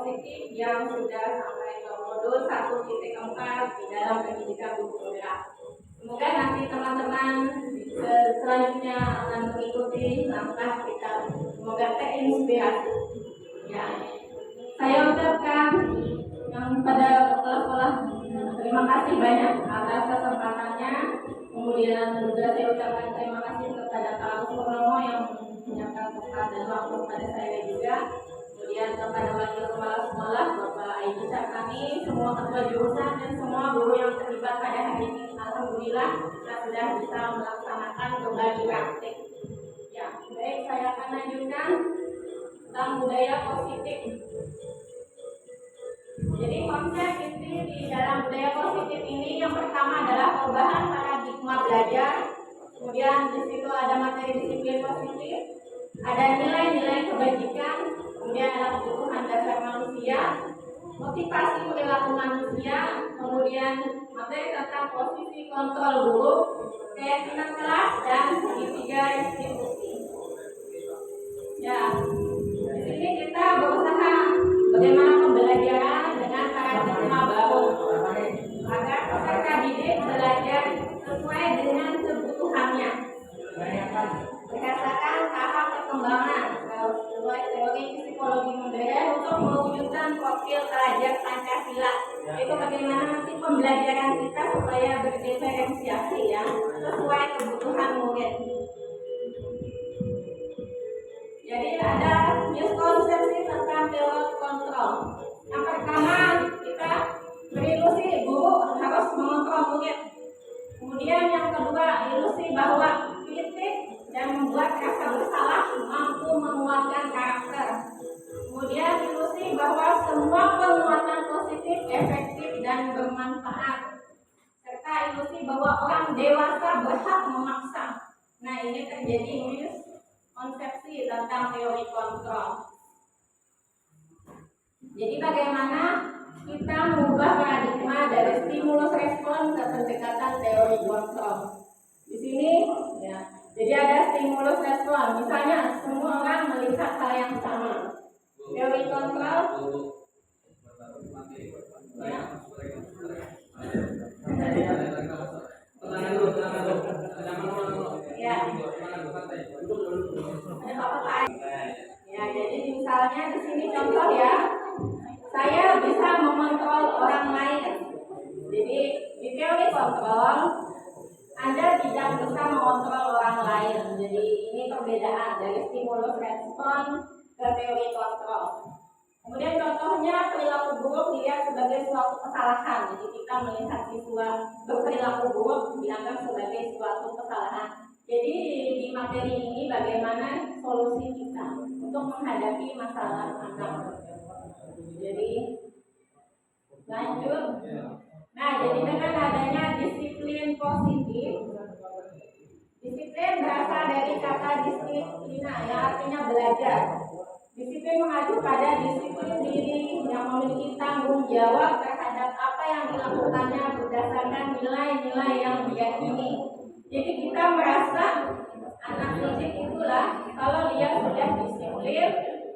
positif yang sudah sampai ke modul 1.4 di dalam pendidikan guru penggerak. Semoga nanti teman-teman selanjutnya akan mengikuti langkah kita. Semoga terinspirasi. Ya, saya ucapkan yang pada kepala sekolah terima kasih banyak atas kesempatannya. Kemudian juga saya ucapkan terima kasih kepada Pak Purnomo yang menyiapkan tempat dan waktu kepada saya juga. Kemudian kepada wakil kepala sekolah Bapak Aidi Sarkani, semua ketua jurusan dan semua guru yang terlibat pada hari ini. Alhamdulillah kita sudah bisa melaksanakan kembali praktik. Ya, baik, saya akan lanjutkan tentang budaya positif. Jadi konsep inti di dalam budaya positif ini yang pertama adalah perubahan paradigma belajar. Kemudian di situ ada materi disiplin positif, ada nilai-nilai kebajikan, kemudian ada kebutuhan dasar manusia, motivasi perilaku manusia, kemudian materi tentang posisi kontrol guru, keyakinan kelas, dan segitiga institusi. Ya, di sini kita berusaha bagaimana pembelajaran dengan paradigma baru agar peserta didik belajar sesuai dengan kebutuhannya berdasarkan tahap perkembangan sesuai teori psikologi modern untuk mewujudkan profil pelajar Pancasila. Itu bagaimana nanti pembelajaran kita supaya berdiferensiasi ya sesuai kebutuhan murid. Jadi ada miskonsepsi tentang teori kontrol. Yang pertama, kita berilusi guru harus mengontrol murid. Kemudian yang kedua, ilusi bahwa kritik dan membuat rasa bersalah mampu menguatkan karakter. Kemudian ilusi bahwa semua penguatan positif efektif dan bermanfaat. Serta ilusi bahwa orang dewasa berhak memaksa. Nah, ini terjadi konsepsi tentang teori kontrol. Jadi bagaimana kita mengubah paradigma dari stimulus respon ke pendekatan teori kontrol. Di sini ya, jadi ada stimulus respon. Misalnya semua orang melihat hal yang sama. Teori kontrol ya. Ya, jadi misalnya di sini contoh ya, saya bisa mengontrol orang lain. Jadi di teori kontrol, Anda tidak bisa mengontrol orang lain. Jadi ini perbedaan dari stimulus respon ke teori kontrol. Kemudian contohnya perilaku buruk dilihat sebagai suatu kesalahan. Jadi kita melihat siswa berperilaku buruk dianggap sebagai suatu kesalahan. Jadi di materi ini bagaimana solusi kita untuk menghadapi masalah anak. Jadi lanjut. Nah, jadi dengan adanya disiplin positif, disiplin berasal dari kata disiplina yang artinya belajar. Disiplin mengacu pada disiplin diri yang memiliki tanggung jawab terhadap apa yang dilakukannya berdasarkan nilai-nilai yang diyakini. Jadi kita merasa anak didik itulah kalau dia sudah disiplin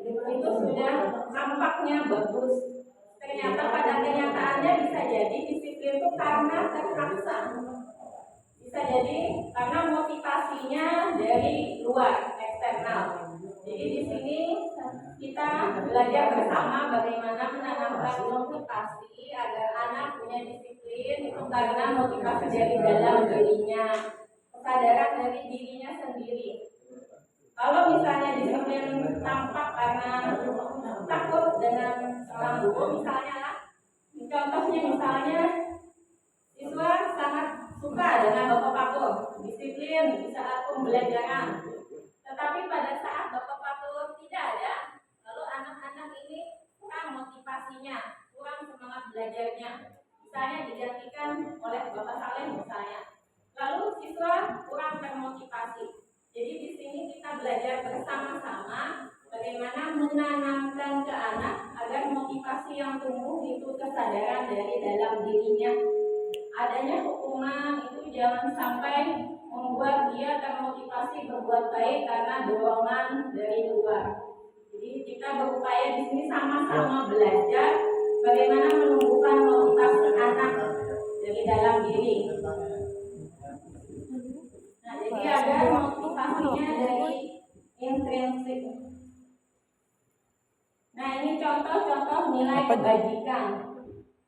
itu sudah nampaknya bagus. Ternyata pada kenyataannya bisa jadi disiplin itu karena terpaksa. Bisa jadi karena motivasinya dari luar, eksternal. Jadi di sini kita belajar bersama bagaimana menanamkan motivasi agar anak punya disiplin itu karena motivasi dari dalam dirinya, kesadaran dari dirinya sendiri. Kalau misalnya disiplin tampak karena takut dengan seorang guru misalnya lah, contohnya misalnya siswa sangat suka dengan Bapak Patur, disiplin di saat pembelajaran. Tetapi pada saat Bapak Patur tidak ada, lalu anak-anak ini kurang motivasinya, kurang semangat belajarnya. Misalnya digantikan oleh Bapak Saleh misalnya. Lalu siswa kurang termotivasi. Jadi di sini kita belajar bersama-sama bagaimana menanamkan ke anak agar motivasi yang tumbuh itu kesadaran dari dalam dirinya. Adanya hukuman itu jangan sampai membuat dia termotivasi berbuat baik karena dorongan dari luar. Jadi kita berupaya di sini sama-sama belajar bagaimana menumbuhkan motivasi anak dari dalam diri. Nah, jadi ada motivasinya dari intrinsik. Nah, ini contoh-contoh nilai kebajikan.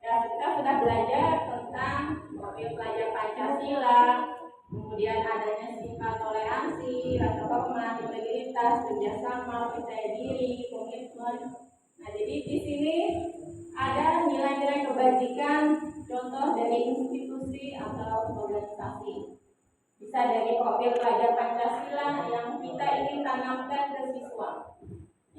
Ya, kita sudah belajar tentang profil pelajar Pancasila, kemudian adanya sifat toleransi, rasa hormat, integritas, kerjasama, percaya diri, komitmen. Nah, jadi di sini ada nilai-nilai kebajikan, contoh dari institusi atau organisasi. Bisa dari profil pelajar Pancasila yang kita ingin tanamkan ke siswa.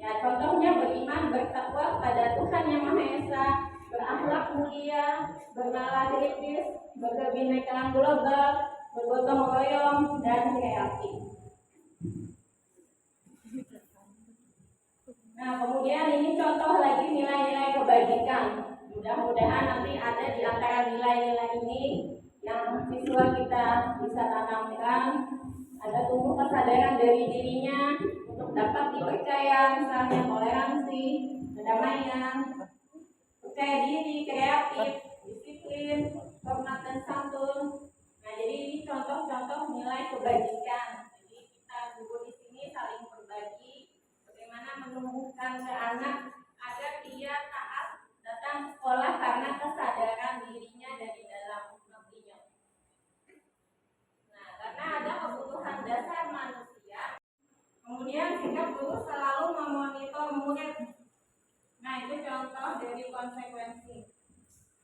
Ya, contohnya beriman, bertakwa pada Tuhan Yang Maha Esa, berakhlak mulia, bernalar kritis, berkebinekaan global, bergotong royong, dan kreatif. Nah, kemudian ini contoh lagi nilai-nilai kebajikan. Mudah-mudahan nanti ada di antara nilai-nilai ini yang siswa kita bisa tanamkan, ada tumbuh kesadaran dari dirinya untuk dapat dipercaya, misalnya toleransi, kedamaian, percaya diri, kreatif, disiplin, hormat dan santun. Nah, jadi ini contoh-contoh nilai kebajikan. Jadi kita dulu di sini saling berbagi bagaimana menumbuhkan ke anak agar dia taat datang sekolah karena kesadaran dirinya dari dalam negerinya. Nah, karena ada kebutuhan dasar manusia, kemudian sikap guru selalu memonitor murid. Nah, itu contoh dari konsekuensi.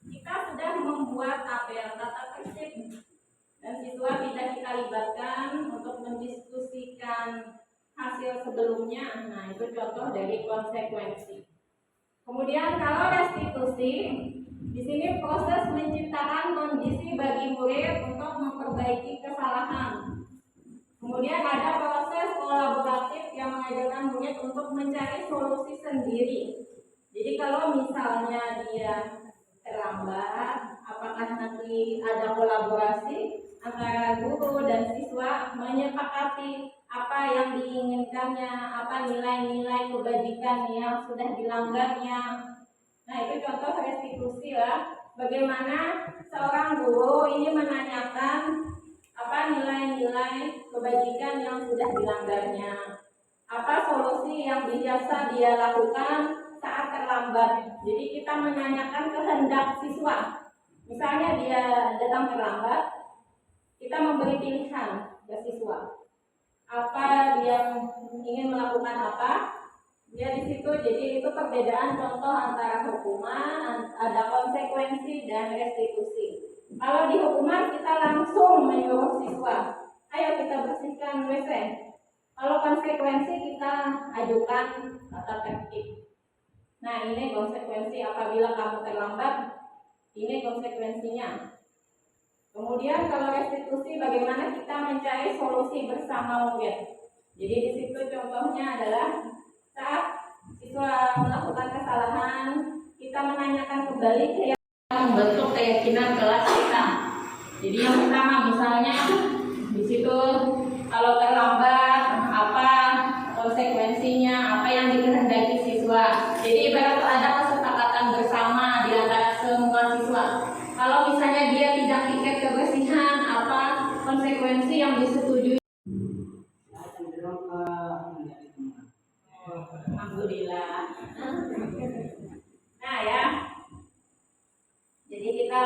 Kita sudah membuat tabel tata tertib dan siswa tidak kita libatkan untuk mendiskusikan hasil sebelumnya. Nah, itu contoh dari konsekuensi. Kemudian kalau restitusi, di sini proses menciptakan kondisi bagi murid untuk memperbaiki kesalahan. Kemudian ada proses kolaboratif yang mengajarkan murid untuk mencari solusi sendiri. Jadi kalau misalnya dia terlambat, apakah nanti ada kolaborasi antara guru dan siswa menyepakati apa yang diinginkannya, apa nilai-nilai kebajikan yang sudah dilanggarnya. Nah, itu contoh restitusi lah. Bagaimana seorang guru ini menanyakan apa nilai-nilai kebajikan yang sudah dilanggarnya, apa solusi yang biasa dia lakukan saat terlambat. Jadi kita menanyakan kehendak siswa. Misalnya dia datang terlambat, kita memberi pilihan ke siswa. Apa dia ingin melakukan apa? Dia di situ. Jadi itu perbedaan contoh antara hukuman, ada konsekuensi dan restitusi. Kalau di hukuman kita langsung menyuruh siswa, ayo kita bersihkan WC. Kalau konsekuensi kita ajukan tata tertib. Nah, ini konsekuensi apabila kamu terlambat, ini konsekuensinya. Kemudian kalau restitusi, bagaimana kita mencari solusi bersama murid. Jadi di situ contohnya adalah saat siswa melakukan kesalahan, kita menanyakan kembali ke yang membentuk keyakinan kelas kita. Jadi yang pertama misalnya di situ kalau terlambat apa konsekuensinya, apa yang dikehendaki siswa. Jadi ibarat ada kesepakatan bersama di antara semua siswa. Kalau misalnya dia tidak tiket kebersihan, apa konsekuensi yang disetujui? Alhamdulillah. Nah ya, jadi kita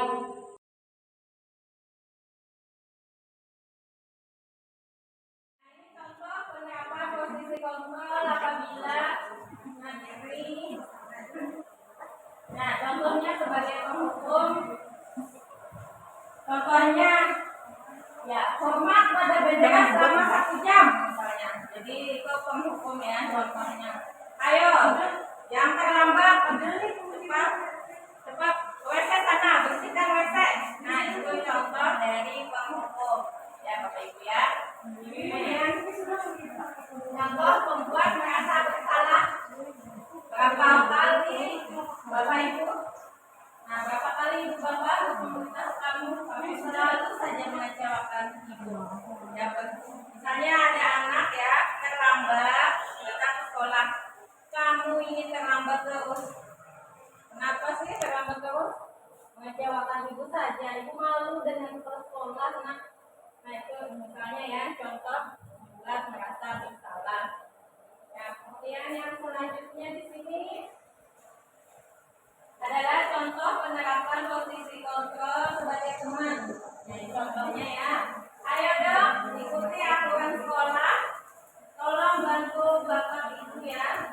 contoh kenapa posisi kontrol apabila mandiri. Nah, contohnya sebagai penghukum. Contohnya ya hormat pada bendera selama 1 jam misalnya. Jadi itu penghukum ya contohnya. Ayo yang terlambat cepat WC sana, bersihkan WC. Nah, itu contoh dari penghukum ya Bapak Ibu ya. Kemudian contoh pembuat merasa bersalah. Berapa kali Bapak Ibu? Nah, berapa kali Ibu Bapak komunitas kami selalu saja mengecewakan Ibu. Ya, misalnya ada anak ya terlambat datang ke sekolah. mengecewakan ibu saja. Ibu malu dengan sekolah, nah itu misalnya ya contoh buat merasa bersalah. Nah, kemudian yang selanjutnya di sini adalah contoh penerapan posisi kontrol sebagai teman. Nah, contohnya ya, ayo dong ikuti aturan sekolah. Tolong bantu bapak ibu ya.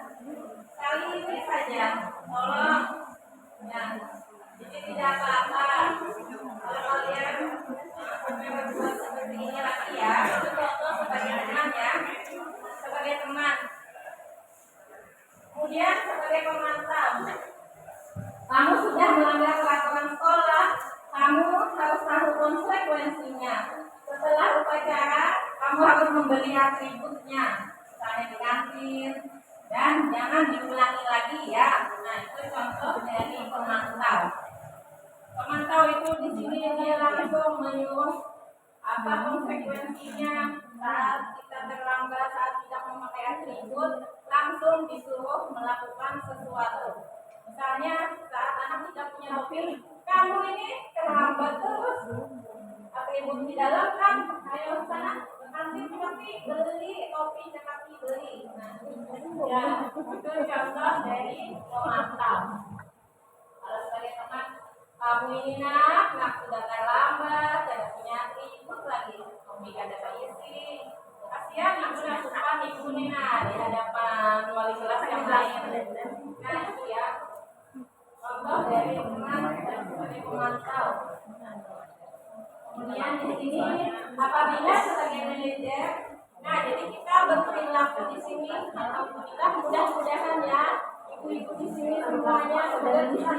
Kali ini saja, tolong. Ya, jadi tidak apa-apa. Kalau kalian berbuat seperti ini lagi ya, itu contoh sebagai teman ya, sebagai teman. Kemudian sebagai pemantau. Kamu sudah melanggar peraturan sekolah, kamu harus tahu konsekuensinya. Setelah upacara, kamu harus membeli atributnya, misalnya di kantin, dan jangan diulangi lagi ya. Nah, itu contoh dari pemantau. Pemantau itu di sini dia langsung menyuruh apa konsekuensinya saat kita terlambat, saat tidak memakai atribut, langsung disuruh melakukan sesuatu. Misalnya saat anak tidak punya mobil, kamu ini terlambat terus, atribut di dalam kan, ayo sana nanti beli kopi cekati beli. Nah, ya itu contoh dari pemantau. Kalau sebagai teman, kamu ini nak sudah terlambat, tidak punya atribut lagi, komik ada isi. Kasihan nak sudah suka ibu nih di hadapan wali kelas yang lain. Nah itu ya. Contoh dari teman dan sebagai pemantau. Kemudian di sini apabila sebagai manajer, nah jadi kita berperilaku di sini kita mudah-mudahan ya ibu-ibu di sini semuanya sudah bisa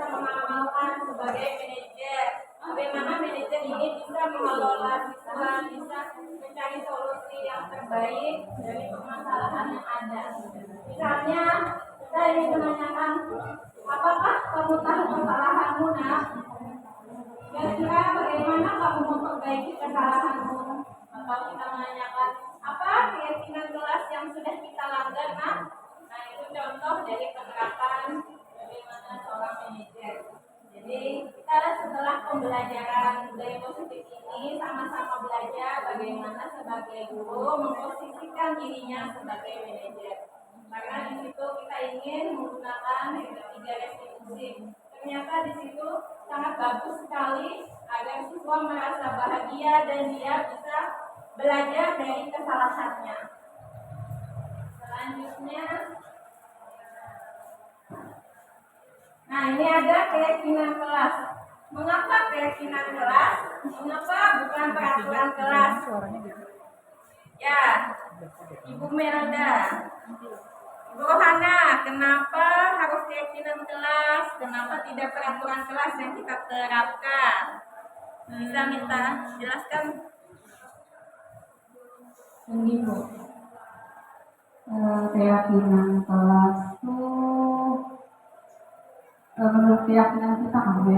mengamalkan sebagai manajer. Bagaimana manajer ini bisa mengelola siswa, bisa mencari solusi yang terbaik dari permasalahan yang ada. Misalnya kita ingin menanyakan, apakah kamu tahu kesalahanmu nak? Kira-kira bagaimana kamu memperbaiki kesalahanmu? Atau kita menanyakan, apa keyakinan kelas yang sudah kita langgar nak? Nah itu contoh dari penerapan bagaimana seorang manajer. Jadi kita setelah pembelajaran budaya positif ini sama-sama belajar bagaimana sebagai guru memposisikan dirinya sebagai manajer. Karena di situ kita ingin menggunakan tiga restitusi. Ternyata di situ sangat bagus sekali agar siswa merasa bahagia dan dia bisa belajar dari kesalahannya. Selanjutnya, nah ini ada keyakinan kelas. Mengapa keyakinan kelas? Mengapa bukan peraturan kelas? Ya, Ibu Merda. Ibu Rohana, kenapa harus keyakinan kelas? Kenapa tidak peraturan kelas yang kita terapkan? Bisa minta jelaskan? Ini Bu, keyakinan kelas itu menurut keyakinan kita kan Bu,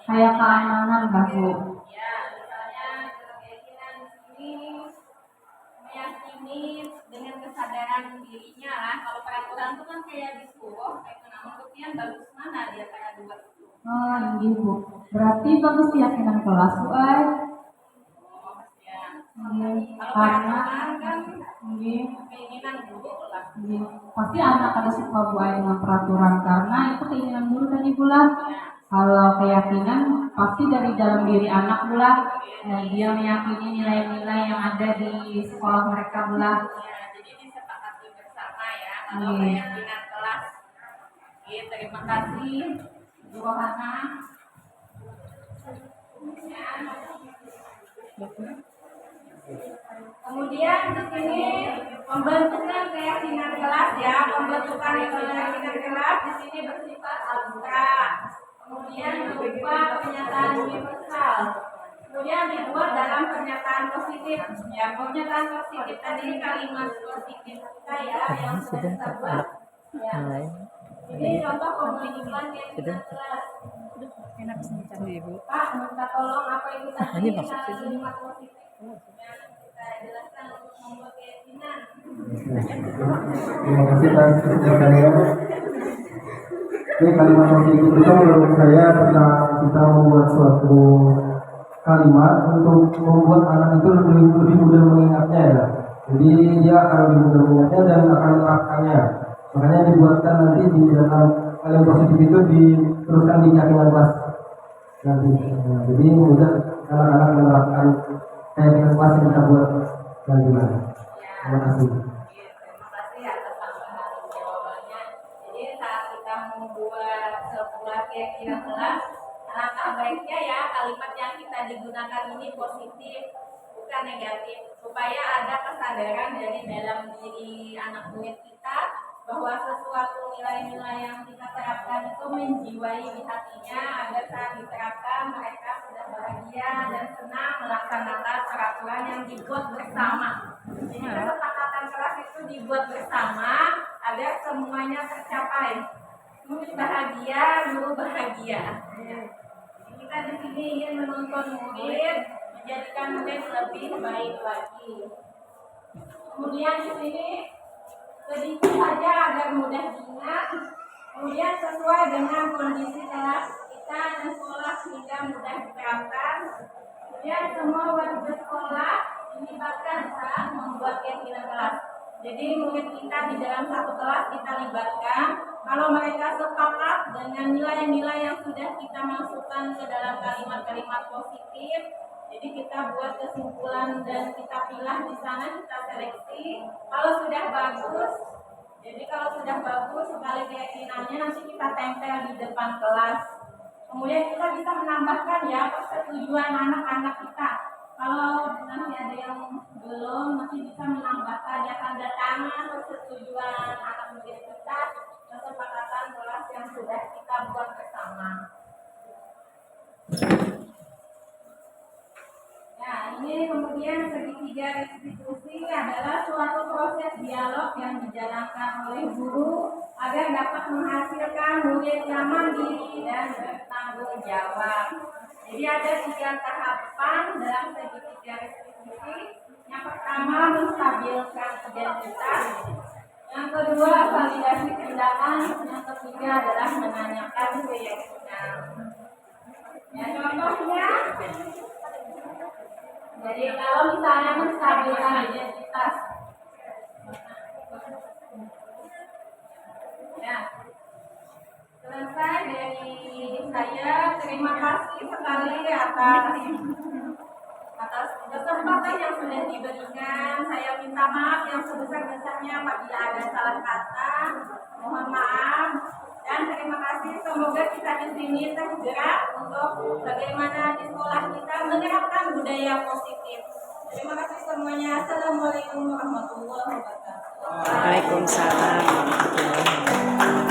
kayak keamanan nggak Bu? Ya, misalnya keyakinan di sini meyakini dengan kesadaran dirinya lah. Kalau peraturan itu kan kayak disuruh, kayak kemudian bagus mana di antara dua itu? Oh ini Bu, berarti bagus keyakinan kelas Bu karena keinginan guru lah. pasti anak ada suka buat dengan peraturan karena itu keinginan guru kan Ibu lah. Kalau keyakinan pasti dari dalam diri anak pula, dia meyakini nilai-nilai yang ada di sekolah mereka pula. Jadi disepakati bersama ya. Kalau keyakinan kelas. Terima kasih Bu Rohana. Kemudian di sini pembentukan keyakinan kelas ya, pembentukan keyakinan kelas di sini bersifat abstrak. Kemudian berupa pernyataan universal. Kemudian dibuat dalam pernyataan positif. Ya, pernyataan positif tadi kalimat positif kita ya yang sudah kita buat. Ya. Ini contoh pembentukan keyakinan kelas. Pak, minta tolong apa itu tadi kalimat positif. Jelaskan untuk membuat keyakinan. Terima kasih Pak. Jadi kalimat positif itu menurut saya tentang kita membuat suatu kalimat untuk membuat anak itu lebih mudah mengingatnya ya. Jadi dia akan lebih mudah mengingatnya dan akan melakukannya. Makanya dibuatkan nanti di dalam kalimat positif itu diteruskan di keyakinan kelas nanti. Nah, jadi mudah anak-anak menerapkan keyakinan kelas yang kita buat nanti. Terima kasih. Terima kasih atas tambahan jawabannya. Jadi saat kita membuat sebuah keyakinan kelas, alangkah baiknya ya kalimat yang kita digunakan ini positif, bukan negatif, supaya ada kesadaran dari dalam diri anak murid kita bahwa sesuatu nilai-nilai yang kita terapkan itu menjiwai di hatinya agar saat diterapkan mereka sudah bahagia dan senang melaksanakan peraturan yang dibuat bersama. Jadi kesepakatan kelas itu dibuat bersama agar semuanya tercapai. Murid bahagia, guru bahagia. Jadi kita di sini ingin menuntun murid, menjadikan murid lebih baik lagi. Kemudian di sini sedikit saja agar mudah diingat. Kemudian sesuai dengan kondisi kelas kita dan sekolah sehingga mudah diterapkan. Kemudian semua warga sekolah dilibatkan saat membuat keyakinan kelas. Jadi murid kita di dalam satu kelas kita libatkan. Kalau mereka sepakat dengan nilai-nilai yang sudah kita masukkan ke dalam kalimat-kalimat positif, jadi kita buat kesimpulan dan kita pilah di sana, kita seleksi. Kalau sudah bagus, jadi kalau sudah bagus sekali keyakinannya nanti kita tempel di depan kelas. Kemudian kita bisa menambahkan ya persetujuan anak-anak kita. Kalau nanti ada yang belum, nanti bisa menambahkan ya tanda tangan persetujuan anak murid kita, kesepakatan kelas yang sudah kita buat bersama. Nah, ini kemudian segitiga restitusi adalah suatu proses dialog yang dijalankan oleh guru agar dapat menghasilkan murid yang mandiri dan bertanggung jawab. Jadi ada 3 tahapan dalam segitiga restitusi. Yang pertama menstabilkan identitas, yang kedua validasi tindakan, yang ketiga adalah menanyakan keyakinan. Ya, contohnya, jadi kalau misalnya menstabilkan identitas, ya, selesai dari saya. Terima kasih sekali atas kesempatan yang sudah diberikan. Saya minta maaf yang sebesar-besarnya apabila ada salah kata. Mohon maaf. Dan terima kasih. Semoga kita di sini tergerak untuk bagaimana di sekolah kita menerapkan budaya positif. Terima kasih semuanya. Assalamualaikum warahmatullahi wabarakatuh. Waalaikumsalam warahmatullahi wabarakatuh.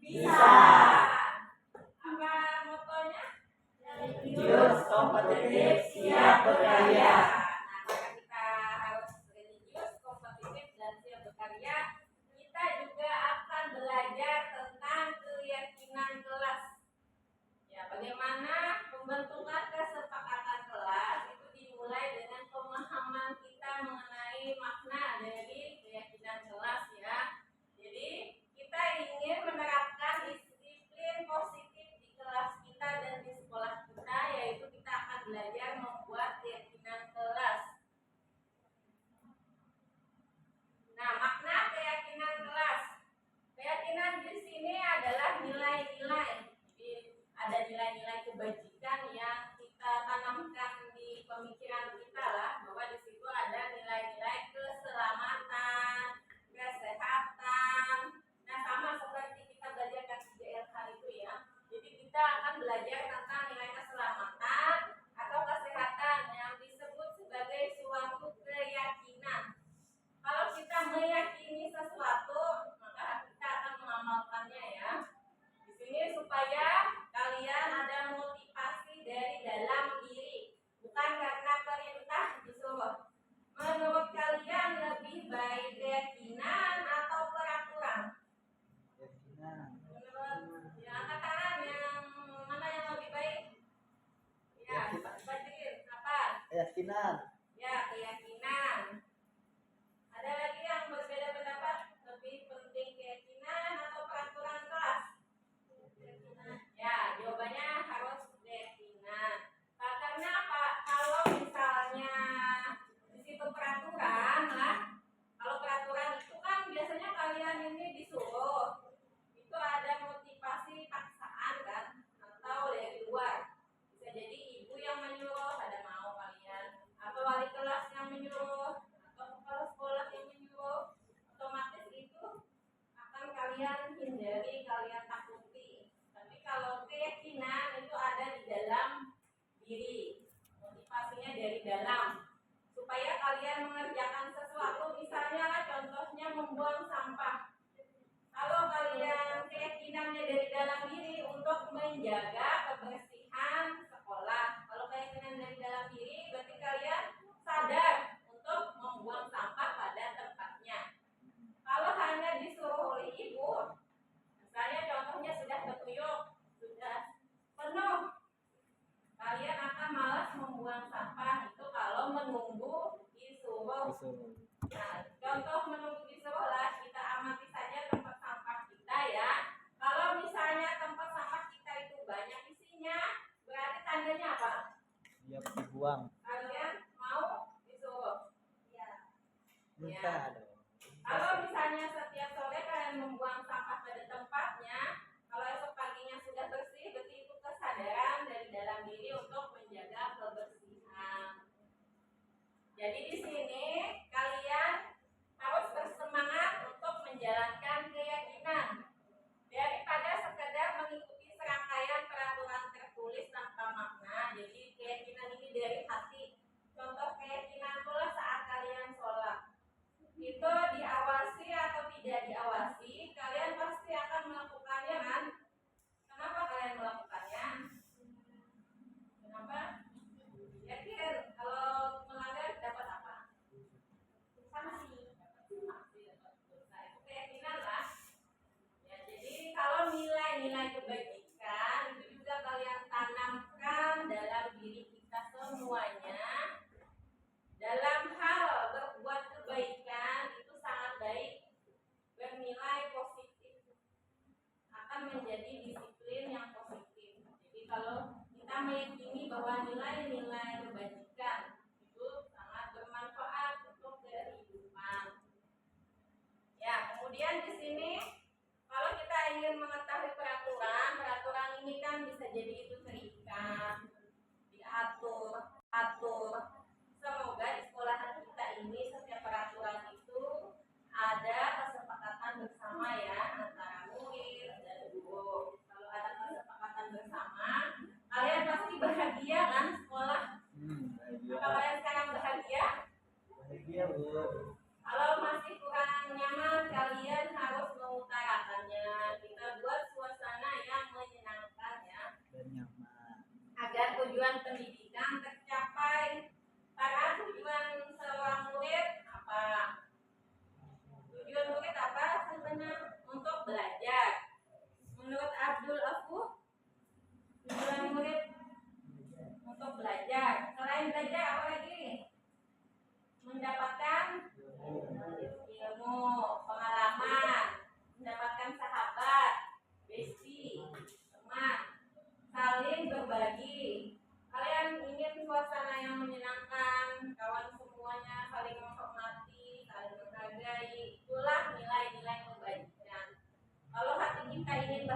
Bisa. Apa motonya? Religius, kompetitif, siap berkarya. Nah, karena kita harus religius, kompetitif, dan siap berkarya, kita juga akan belajar tentang keyakinan kelas. Ya, bagaimana pembentukan kesepakatan kelas itu dimulai dengan pemahaman kita mengenai makna dari keyakinan kelas ya. Jadi kita ingin menerapkan disiplin positif di kelas kita dan di sekolah kita, yaitu kita akan belajar membuat keyakinan kelas. Nah, makna keyakinan kelas. Keyakinan di sini adalah nilai-nilai. Jadi ada nilai-nilai kebajikan yang kita tanamkan di pemikiran kita lah, bahwa di situ ada nilai-nilai keselamatan, kesehatan. Nah, sama seperti kita belajar 3LH itu ya. Jadi kita akan belajar tentang nilai keselamatan atau kesehatan yang disebut sebagai suatu keyakinan. Kalau kita meyakini sesuatu, maka kita akan mengamalkannya ya. Di sini supaya kalian ada motivasi dari dalam diri, bukan karena perintah disuruh. Menurut kalian lebih baik keyakinan atau peraturan? Menurut ya, angkat tangan yang mana yang lebih baik? Ya, Pak Badrin, apa? Keyakinan. Ya, keyakinan. Ada lagi yang berbeda pendapat, lebih penting keyakinan atau peraturan kelas? Ya, jawabannya harus keyakinan. Nah, karena apa? Kalau misalnya di situ peraturan lah, kalau peraturan itu kan biasanya kalian ini disuruh, itu ada motivasi paksaan kan, atau dari luar. Bisa jadi ibu yang menyuruh, pada mau kalian, atau wali kelas yang menyuruh, atau kepala sekolah yang menyuruh, otomatis itu akan kalian hindari, kalian takuti. Tapi kalau keyakinan itu ada di dalam diri, motivasinya dari dalam, supaya kalian mengerjakan sesuatu. Misalnya contohnya membuang sampah. Kalau kalian keyakinannya dari dalam diri untuk menjaga kebersihan sekolah, kalau keyakinan dari dalam diri berarti kalian sadar untuk membuang sampah pada tempatnya. Kalau hanya disuruh oleh ibu, misalnya contohnya sudah ketuyuk, sudah penuh, kalian akan malas membuang sampah. Itu kalau menunggu disuruh. Nah, contoh menunggu disuruh lah, kita amati saja tempat sampah kita ya. Kalau misalnya tempat sampah kita itu banyak isinya, berarti tandanya apa? Siap dibuang. Kalian mau disuruh? Ya. Minta dong. Kalau misalnya setiap sore kalian membuang sampah pada tempatnya, kalau esok paginya sudah bersih, berarti itu kesadaran dari dalam diri untuk menjaga kebersihan. Jadi di sini kalian harus bersemangat untuk menjalankan keyakinan daripada sekedar mengikuti serangkaian peraturan tertulis tanpa makna. Jadi keyakinan ini dari hati. Contoh keyakinan pula saat kalian sholat, itu diawasi atau tidak diawasi, kalian pasti akan melakukannya kan? Kenapa kalian melakukannya? Kenapa? Yakin kalau melanggar dapat apa? Sanksi. Dapat dosa. Itu keyakinan lah. Ya, jadi kalau nilai-nilai kebajikan itu juga kalian tanamkan dalam diri kita semuanya. Dalam hal berbuat kebaikan itu sangat baik, bernilai positif, akan menjadi disiplin yang positif. Jadi kalau kita meyakini bahwa nilai-nilai kebajikan itu sangat bermanfaat untuk kehidupan. Ya, kemudian di sini kalau kita ingin mengetahui peraturan ini kan bisa jadi itu terikat, diatur. Semoga di sekolahan kita ini setiap peraturan itu ada kesepakatan bersama ya antara murid dan guru. Kalau ada kesepakatan bersama, kalian pasti bahagia kan sekolah? Bahagia. Apa kalian sekarang bahagia? Bahagia, Bu. Kalau masih kurang nyaman, kalian harus mengutarakannya. Kita buat suatu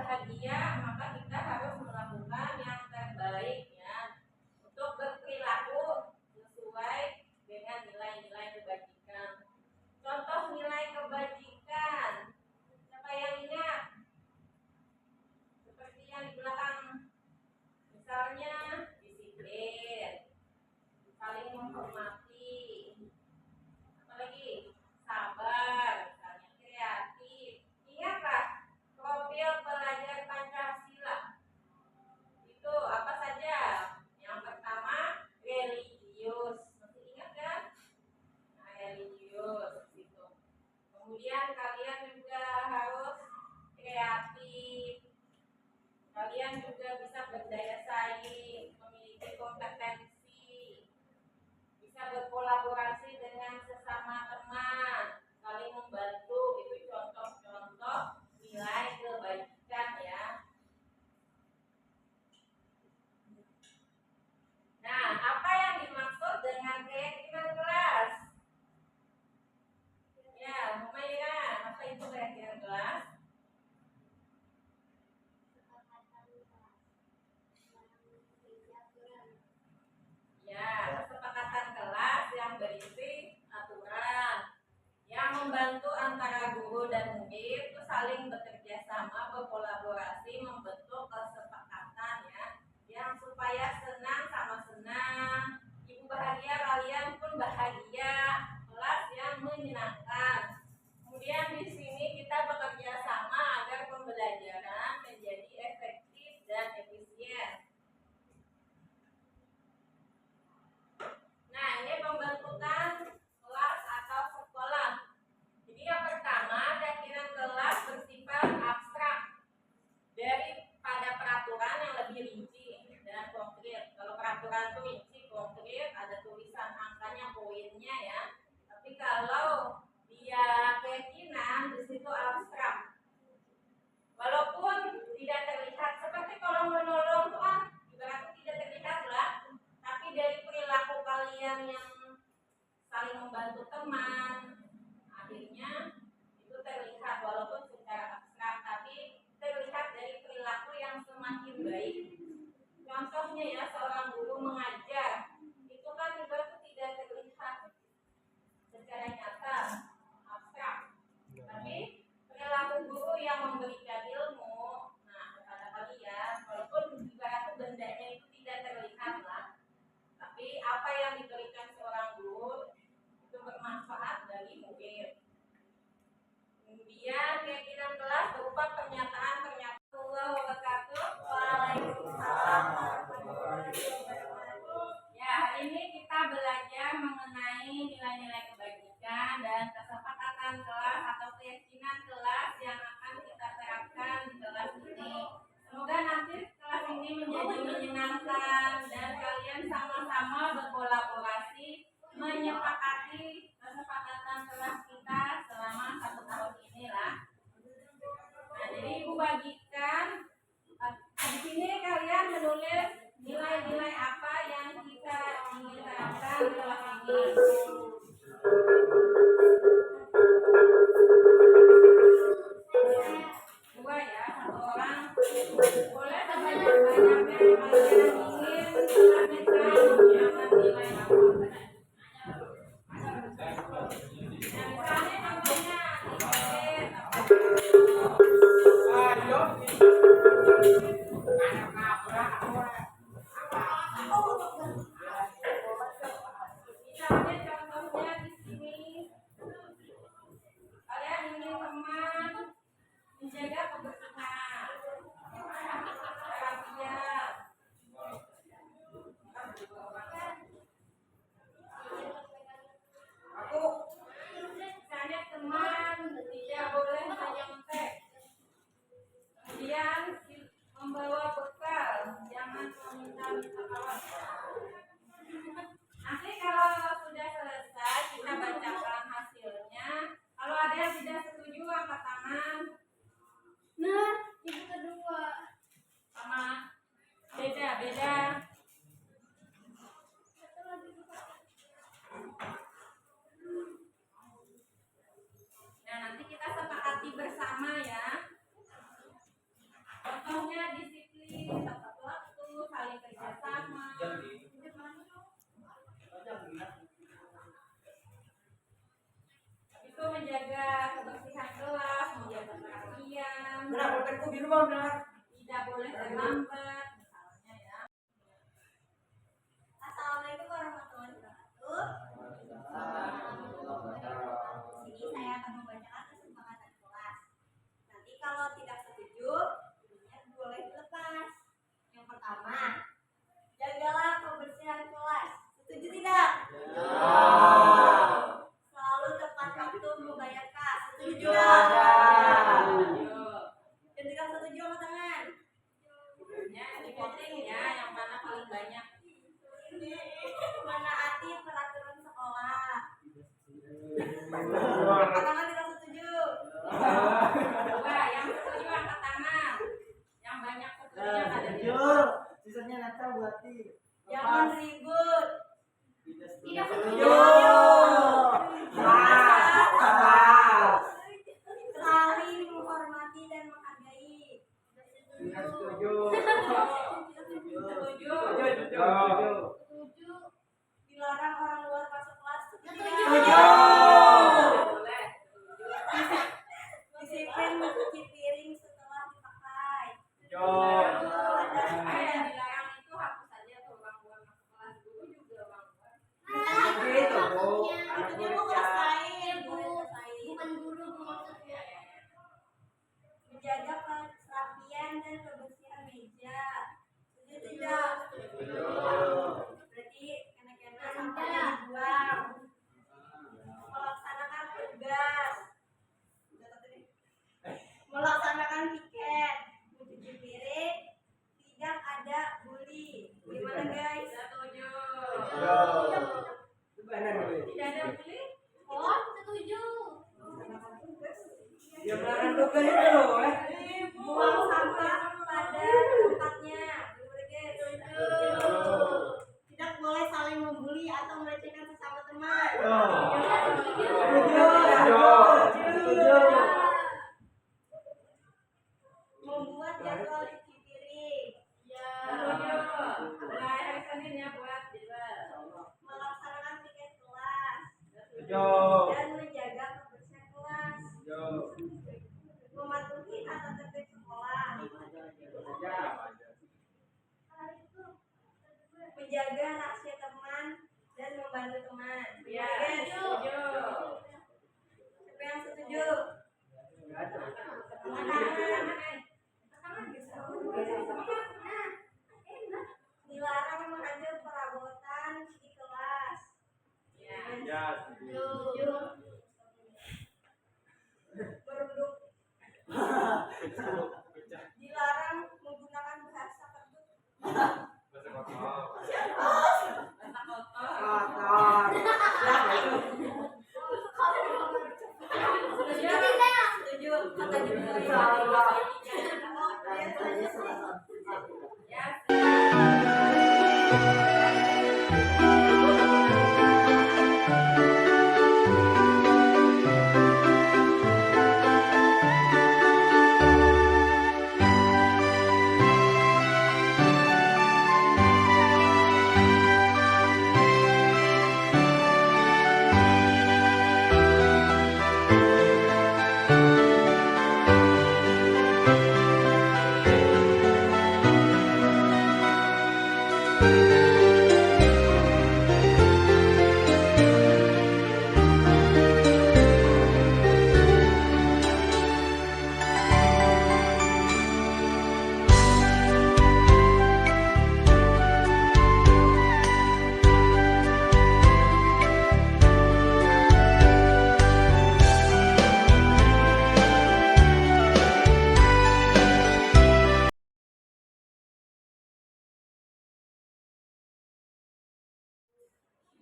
bahagia, maka kita harus melakukan yang terbaik ya untuk berperilaku sesuai dengan nilai-nilai kebajikan. Contoh nilai kebajikan, siapa yang ingat? Seperti yang di belakang, misalnya disiplin, saling menghormati, apalagi sabar, misalnya kreatif. Ingatlah profil pelajar Pancasila itu apa saja? Yang pertama religius, masih ingat kan? Nah, religius itu. Kemudian kalian juga harus kreatif. Kalian juga bisa berdaya saing, memiliki kompetensi, bisa berkolaborasi dengan sesama teman, saling membantu. Itu contoh-contoh nilai kebajikan ya. Nah, apa yang dimaksud dengan keyakinan kelas? Ya, Humaira, apa itu keyakinan kelas? Ya, kesepakatan kelas yang berisi aturan yang membantu antara guru dan murid itu saling bekerja sama, berkolaborasi, membentuk kesepakatan ya, yang supaya senang sama senang, ibu bahagia, kalian pun bahagia, kelas yang menyenangkan. Kemudian di sini kita bekerja sama agar pembelajaran menjadi efektif dan efisien. Nah, ini pembentukan kelas atau sekolah. Jadi yang pertama, keyakinan kelas bersifat abstrak daripada peraturan yang lebih rinci dan konkret. Kalau peraturan itu rinci, konkret, ada tulisan angkanya, poinnya ya. Tapi kalau dia keyakinan, di situ abstrak. Walaupun tidak terlihat, seperti kalau menolong itu kan ibaratnya tidak terlihat lah. Tapi dari perilaku kalian yang saling membantu teman, akhirnya itu terlihat walaupun secara abstrak, tapi terlihat dari perilaku yang semakin baik. Contohnya ya, seorang guru mengajar, itu kan ibaratnya tidak terlihat secara nyata, abstrak. Tapi perilaku guru yang memberikan ilmu, nah kepada kalian, walaupun ibaratnya bendanya itu tidak terlihat lah, tapi apa yang diberikan seorang guru itu bermanfaat bagi murid. Kemudian keyakinan kelas berupa pernyataan-pernyataan. Waalaikumsalam warahmatullahi wabarakatuh. Ya, hari ini kita belajar mengenai nilai-nilai kebajikan dan kesepakatan kelas atau keyakinan kelas yang akan kita terapkan di kelas ini. Semoga nanti kelas ini menjadi menyenangkan dan kalian sama-sama berkolaborasi menyepakati kesepakatan kelas kita selama 1 tahun inilah. Nah, jadi ibu bagikan di sini kalian menulis nilai-nilai apa yang kita ingin terapkan di kelas ini. Dua ya, 1 orang. Boleh sebanyak-banyaknya kalian ingin terapkan jangan nilai apa. Nah, misalnya contohnya misalnya contohnya di sini kalian ingin teman menjaga kebersihan, perhatian. Aku misalnya teman tidak boleh menyontek, kemudian membawa bekal, jangan meminta-minta kawan. Nanti kalau sudah selesai kita bacakan hasilnya. Kalau ada yang tidak setuju angkat tangan. Nah, itu kedua sama beda. Nah, nanti kita sepakati bersama ya. Tidak boleh terlambat. Misalnya ya. Assalamualaikum warahmatullahi wabarakatuh. Di sini saya akan membacakan kesepakatan kelas. Nanti kalau tidak setuju, ininya boleh dilepas. Yang pertama, jagalah kebersihan kelas. Setuju tidak? Selalu tepat waktu membayar kas. Setuju tidak? Yang tidak setuju angkat tangan. Ya, di voting ya, yang mana paling banyak. Menaati peraturan sekolah. Angkat tangan tidak setuju. Dua, yang setuju angkat tangan. Yang banyak setujunya ada di Jujur, sisanya Natal berarti. Jangan ribut. Tidak setuju. Saling menghormati dan menghargai. Setuju. setuju. Setuju. Dilarang orang luar masuk kelas. Setuju. Boleh. Disiplin mencuci piring setelah dipakai. Yang dilarang itu hapus saja tuh bang buat masuk kelas. Guru juga bang buat. Maksudnya mau kelas lain, boleh kelas lain. Bukan guru maksudnya. Menjaga kerapian dan kebersihan meja. Setuju tidak? Berarti enak-enak sampahnya dibuang. Melaksanakan tugas. Melaksanakan piket. Mencuci piring. Tidak ada bully. Gimana guys? Setuju. Setuju. Tidak ada bully? Oh, setuju. Ya belakang tugas itu loh, Buang sampah pada tempatnya. Gimana guys? Setuju. Tidak boleh saling membuli atau melecehkan sesama teman. Membuat jadwal cuci piring. Setuju. Mulai hari Senin ya buat jadwal. Melaksanakan piket kelas. Setuju. Dan menjaga kebersihan kelas. Mematuhi tata tertib sekolah. Menjaga rahasia teman dan membantu teman. Ya, Guys, setuju. siapa yang setuju? Dilarang menghajar perabotan di kelas. Ya. Setuju. Berunduk. Dilarang menggunakan bahasa kentut. Rasa kotor. Setuju. Kata juga Ya.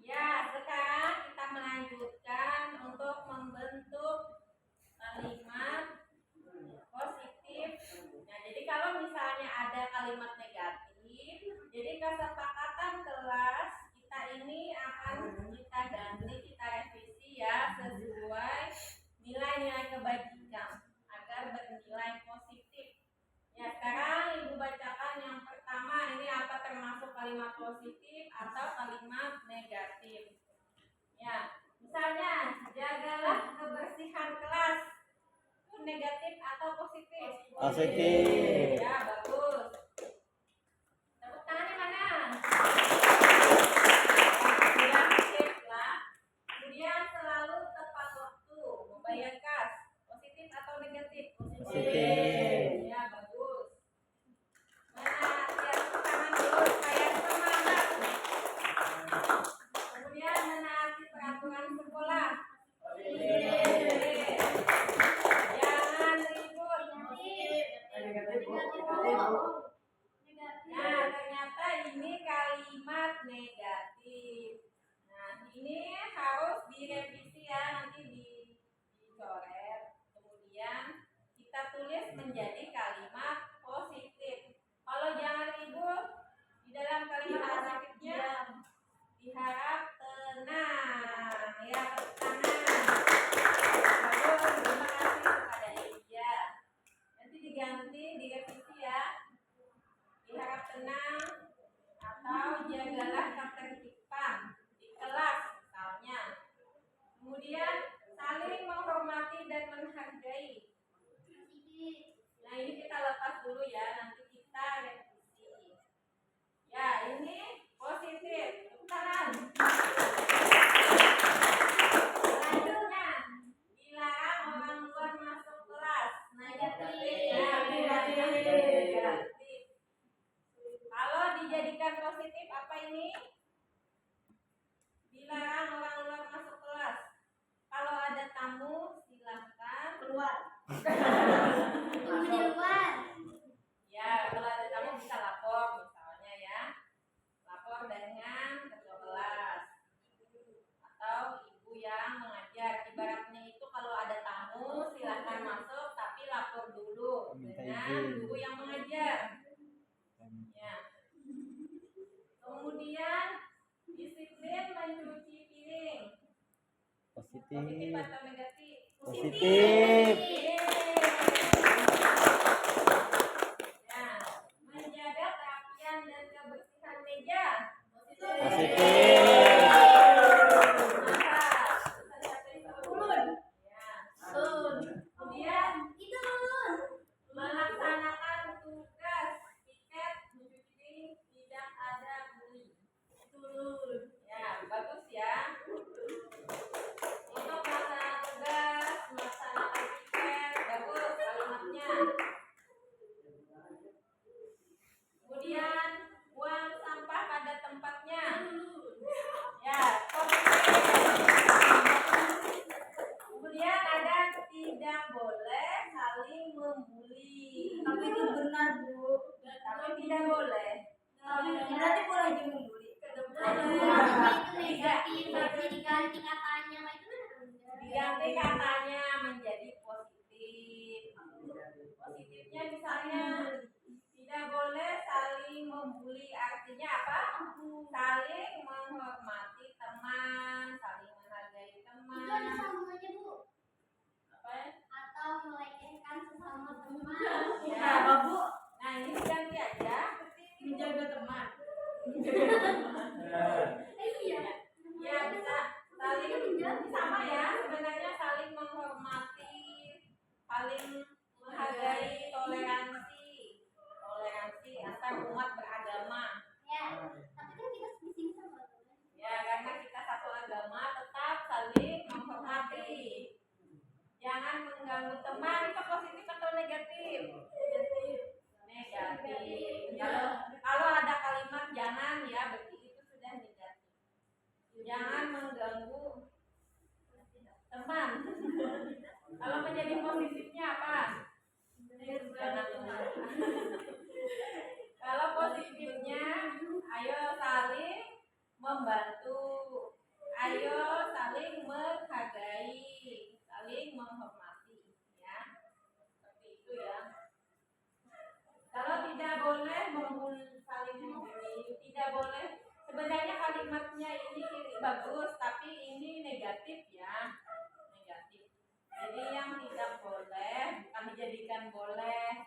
Ya, sekarang kita melanjutkan untuk membentuk kalimat positif. Nah, jadi kalau misalnya ada kalimat negatif, jadi kesepakatan kelas kita ini akan kita ganti, kita revisi ya sesuai nilai-nilai kebajikan agar bernilai positif. Ya, sekarang Ibu bacakan yang pertama ini apa termasuk kalimat positif atau kalimat negatif. Ya, misalnya jagalah kebersihan kelas. negatif atau positif? Positif. Ya, bagus. Tepuk tangannya mana? Sudah sip lah. Kemudian selalu tepat waktu, membayar kas. Positif atau negatif? Positif. Ya, bagus. Mana? Ya, tepuk tangan dulu supaya semangat. Kemudian menaati peraturan sekolah. Jangan ribut. Nah, ternyata ini kalimat negatif. Nah, ini harus direvisi ya, nanti dicoret. Kemudian kita tulis menjadi kalimat positif. Kalau jangan ribut, di dalam kalimat positifnya diharap tenang. Ya, tepuk tangan. Bagus, terima kasih kepada Eja. Nanti diganti, direvisi ya. Diharap tenang atau jagalah ketertiban di kelas misalnya. Kemudian saling menghormati dan menghargai. Nah, ini kita lepas dulu ya, nanti kita revisi. Ya, ini positif. Tepuk tangan. Selanjutnya, dilarang orang luar masuk kelas. Negatif. Ya, negatif. Kalau dijadikan positif apa ini? Dilarang orang luar masuk kelas. Kalau ada tamu silahkan keluar. Ya, kalau ada tamu bisa lapor misalnya ya. Lapor dengan ketua kelas atau ibu yang mengajar. Ibaratnya itu kalau ada tamu silahkan masuk tapi lapor dulu Minta dengan izin. guru yang mengajar. Ya. Kemudian disiplin mencuci piring. Positif Positif. atau negatif? Positif. Ya. Menjaga kerapian dan kebersihan meja. Positif. Kemudian melaksanakan tugas piket mencuci tidak ada beli. Ya, bagus ya. Untuk melaksanakan tugas, melaksanakan piket, bagus kalimatnya. Kemudian buang sampah pada tempatnya. Ya, positif. Kemudian ada tidak boleh saling membuli. Tapi itu benar, Bu. Tapi tidak boleh. Berarti boleh aja membuli. Diganti katanya menjadi positif. Positifnya misalnya tidak boleh saling membuli, artinya apa? Saling menghormati teman, saling menghargai teman. Apa ya? Ya, Bu. Nah, ini ganti aja. Menjaga teman. Ya, bisa saling sama ya. Sebenarnya saling menghormati, saling menghargai, toleransi antar umat beragama. Ya, karena kita satu agama tetap saling menghormati. Jangan mengganggu teman. Itu positif atau negatif? Negatif. Kalau ada kalimat jangan ya, berarti itu sudah negatif. Jangan mengganggu teman. Kalau menjadi positifnya apa? Jangan mengganggu. Kalau positifnya, ayo saling membantu, ayo saling menghargai, saling menghormati, ya. Seperti itu ya. Kalau tidak boleh saling membuli, tidak boleh. Sebenarnya kalimatnya ini bagus, tapi ini negatif ya, negatif. Jadi yang tidak boleh bukan dijadikan boleh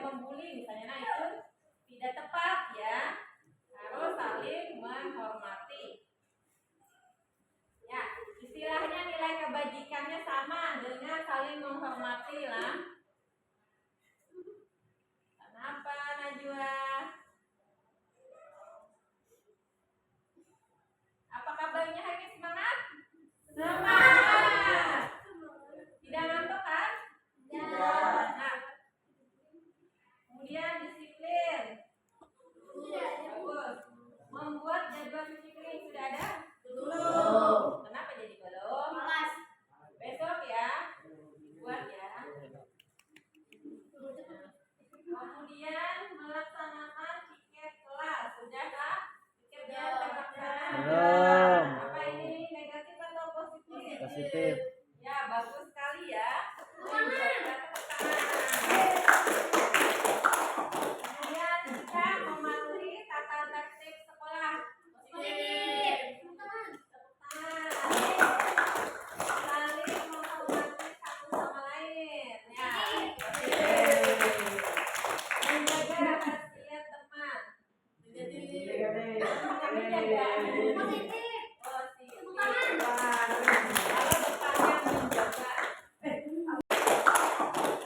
membuli misalnya, nah itu tidak tepat ya. Harus saling menghormati. Ya, istilahnya nilai kebaikan kebajikannya sama dengan saling menghormati lah. Kenapa Najwa? Apa kabarnya hari ini, semangat? Semangat. Tidak ngantuk kan? Nah, kemudian disiplin. Bagus. Membuat jadwal disiplin sudah ada? Belum. Kenapa jadi belum? Besok ya, buat ya. Kemudian melaksanakan tiket kelas sudah kah? Tiketnya terlaksana? Belum. Apa ini negatif atau positif? Positif. Ya, bagus sekali ya. Kemudian kita mematuhi tata tertib sekolah. Positif. Saling menghormati satu sama lain. Ya. Menjaga rahasia teman. Kami jaga. Positif. Kalau depannya menjaga.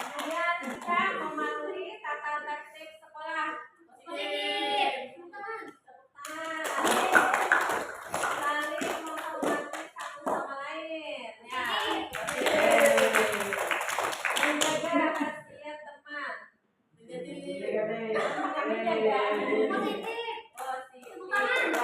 Kemudian kita mematuhi tata tertib sekolah. Positif. Saling menghormati satu sama lain. Ya. Menjaga rahasia teman. Kami jaga. Positif. Kalau depannya menjaga.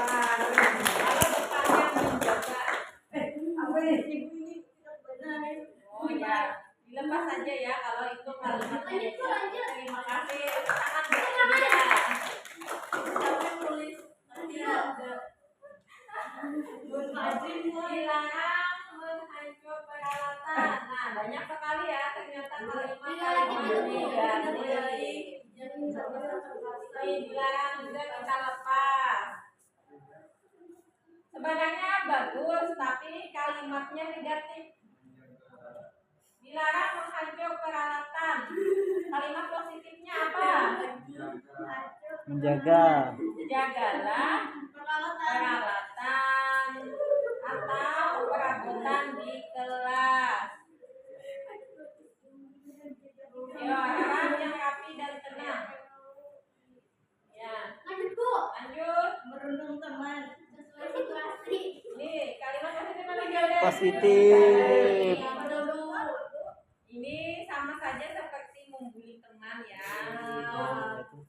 Oh ya, dilepas saja ya kalau itu kalimatnya. Terima kasih. Tangan bersedia. Sampai tulis dilarang menghancur peralatan. Nah, banyak sekali ya ternyata kalimat-kalimat diganti. Dilarang juga kita lepas. Sebenarnya bagus, tapi kalimatnya negatif. Dilarang menghancur peralatan. Kalimat positifnya apa? Menjaga. Jagalah peralatan atau perabotan di kelas. Yo, harap yang rapi dan tenang. Ya. Lanjut. Merundung teman sesuai situasi. Nih, kalimat positif apa negatif? Positif. Ini sama saja seperti membuli teman ya.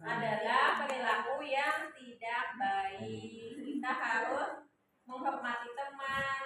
Adalah perilaku yang tidak baik. Kita harus menghormati teman,